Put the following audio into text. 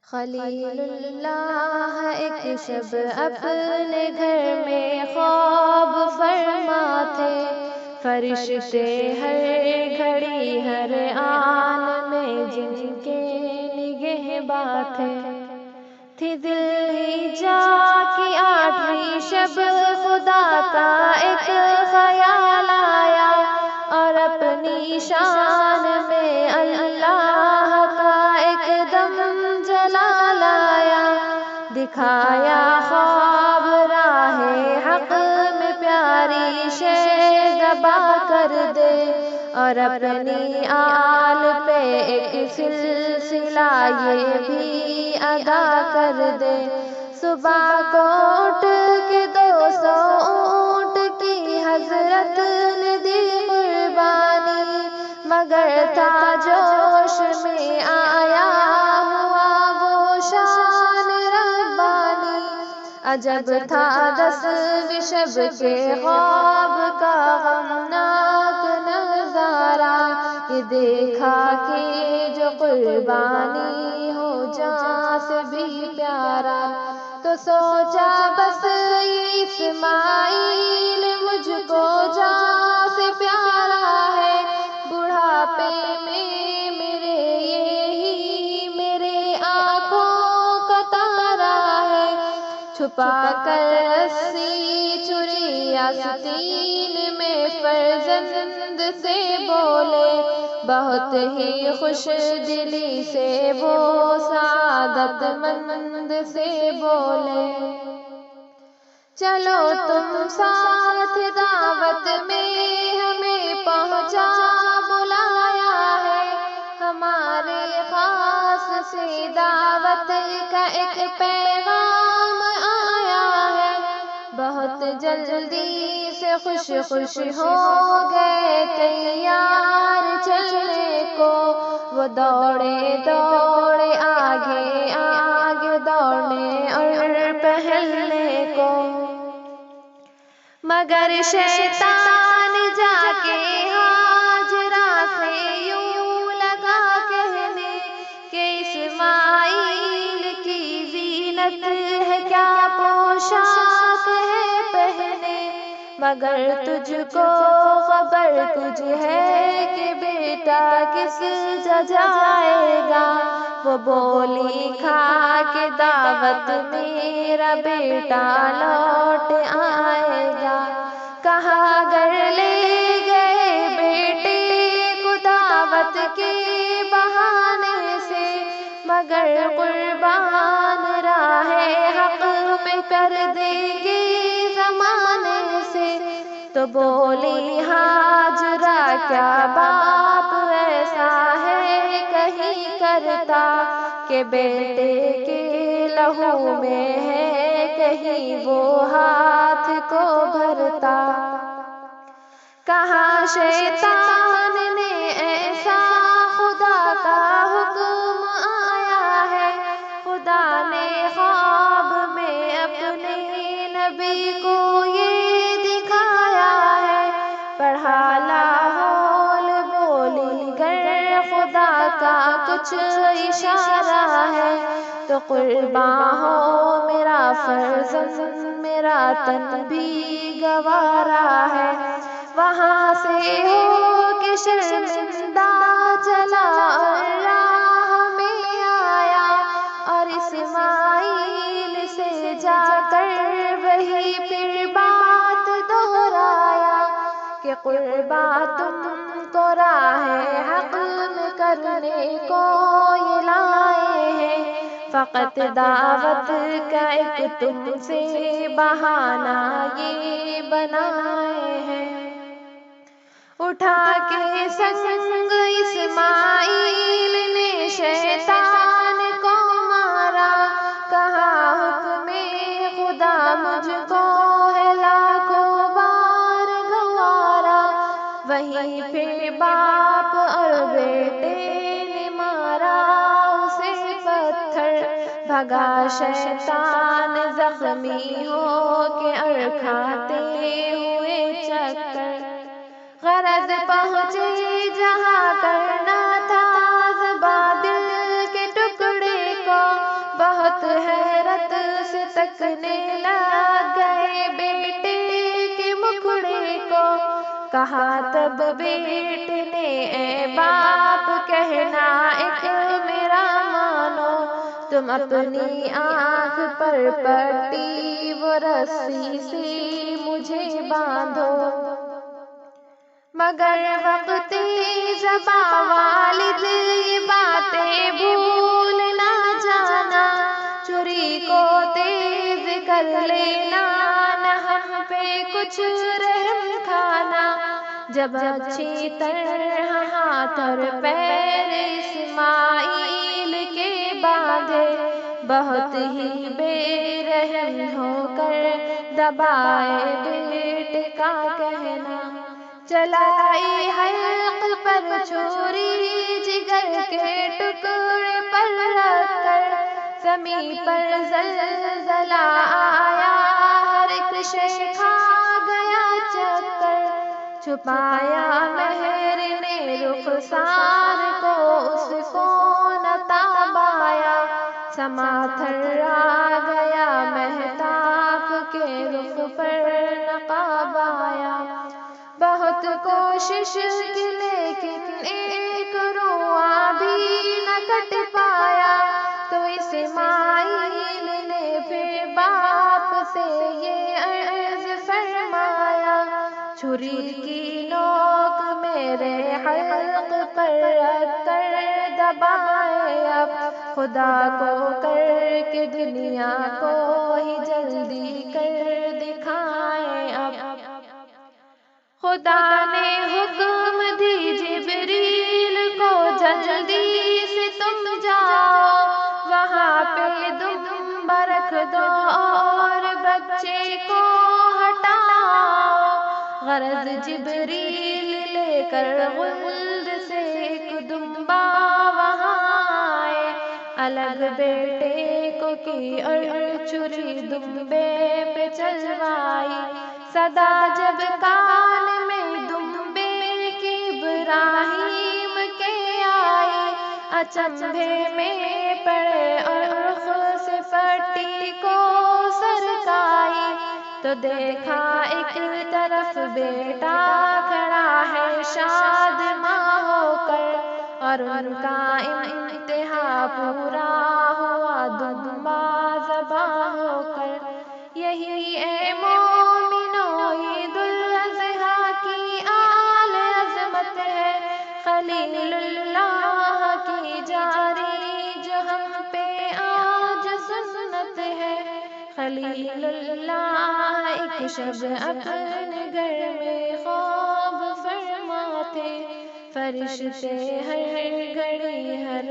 خلیل اللہ ایک شب اپنے گھر میں خواب فرما تھے، فرشتے ہر گھڑی ہر آن میں جن کے نگہباں تھی دل ہی جا کی 8ویں شب خدا کا ایک خیال آیا، اور اپنی شان میں اللہ کا ایک دم جلال آیا، دکھایا خواب راہ حق میں پیاری شے ذبح کر دے، اور اپنی آل پہ ایک سلسلہ یہ بھی ادا کر دے۔ صبح کو اٹھ کے 200 اونٹ کی حضرت نے دی قربانی، مگر تھا جوش میں آیا ہوا وہ شان ربانی، عجب تھا 10ویں شب کے خواب کا غمناک نظارہ، یہ دیکھا کہ جو قربانی ہو جان سے بھی پیارا، تو سوچا بس یہ اسماعیل مجھ کو جان سے پیارا ہے، بڑھاپے میں میرے یہی میرے آنکھوں کا تارا ہے، چھپا کر رسی چری آستین میں فرزند سے بولے، بہت ہی خوش دلی سے وہ سعادت مند سے بولے، چلو تم ساتھ دعوت میں ہمیں پہنچا بلایا ہے، ہمارے خاص سے دعوت کا ایک پیغام آیا ہے، بہت جلدی سے خوش خوش ہو گئے تیار چلنے کو، وہ دوڑے دوڑے آگے آگے دوڑنے اور پہلنے کو، مگر شیطان جا کے ہاجرہ سے یوں لگا کہنے کہ اسماعیل کی زینت ہے کیا پوشاک ہے پہنے، مگر تجھ کو خبر کچھ ہے کہ بیٹا کس جا جائے گا، وہ بولی کھا کے دعوت میرا بیٹا لوٹ آئے گا، کہا اگر لے گئے بیٹے کو دعوت کے بہانے سے، مگر قربان راہ حق میں کر دیں گے زمانے سے، تو بولی ہاجرہ کیا باپ ایسا ہے کہیں کرتا کہ بیٹے کے لہو میں ہے کہیں وہ ہاتھ کو بھرتا، کہاں شیطان نے ایسا خدا کا حکم آیا ہے، خدا نے خواب میں اپنے نبی کو یہ دکھایا ہے، پڑھا لاحول بولی گر خدا کا کچھ اشارہ ہے، تو قرباں ہو میرا فرزند میرا تن بھی گوارا ہے، وہاں سے ہو کے شرمندہ چلا اور راہ میں آیا، اور اسماعیل سے جا کر وہی پھر بات دہرایا کہ قرباں تم کو راہ حق میں کرنے کو یہ لائے ہیں، فقط دعوت کا ایک تم سے بہانہ یہ بنائے ہیں، اٹھا کے سنگ اسماعیل نے شیطان کو مارا، کہا حکم خدا مجھ کو ہے لاکھوں بار گوارا، وہیں پھر باپ اور بیٹے نے مارا اسے پتھر، بھگا شیطان زخمی ہو کے اور کھاتے ہوئے چکر، غرض پہنچے جہاں کرنا تھا ذبح دل کے ٹکڑے کو، سکنے لگ گئے بیٹے کے مکھڑے کو، کہا تب بیٹے نے اے باپ کہنا ایک میرا مانو، تم اپنی آنکھ پر پٹی وہ رسی سے مجھے باندھو، مگر وقتی زباں والد یہ باتیں بھول نہ جانا، چھری کو تیز کر لینا نہ ہم پہ کچھ رحم کھانا، جب اچھی طرح ہاتھ اور پیر اسماعیل کے باندھے، بہت ہی بے رحم ہو کر دبائے بیٹے کا کہنا، چلائی حلق پر چھری جگر کے ٹکڑے پر رکھ کر، زمین پر زلزلہ آیا ہر ایک شے کھا گیا چکر، چھپایا مہر نے رخسار کو اس کو نہ تاب آیا، سما تھرا گیا مہتاب کے رخ پر نقاب آیا، بہت کوشش کی لیکن ایک روآں بھی نہ کٹ پایا، تو اسماعیل نے پھر باپ سے یہ عرض فرمایا، چھری کی نوک میرے حلق پر رکھ کر دبائے اب، خدا کو کر کے دنیا کو ہی جلدی کر دکھائے اب، خدا نے حکم دی جبریل کو جلدی سے تم جاؤ، وہاں پہ دم برکھ دو اور بچے کو ہٹاؤ، غرض جبریل لے کر غلد سے ایک دمبا وہاں آئے، الگ بیٹے کو کی اور چھری دمبے پہ چلوائی، صدا جب کان میں دمبے کی ابراہیم کے آئی، اچنبھے میں پڑے اور خود سے پٹی کو سرکائی، تو دیکھا ایک طرف بیٹا کھڑا ہے شادماں ہو کر، اور ان کا امتحان پورا ہوا دمبا ذبح ہو کر، یہی اے مومنو عید الاضحیٰ کی اعلی عظمت ہے، خلیل اللہ کی جاری جو ہم پہ آج سنت ہے، خلیل اللہ ایک شب اپنے گھر میں خواب فرماتے، فرشتے ہر گھڑی ہر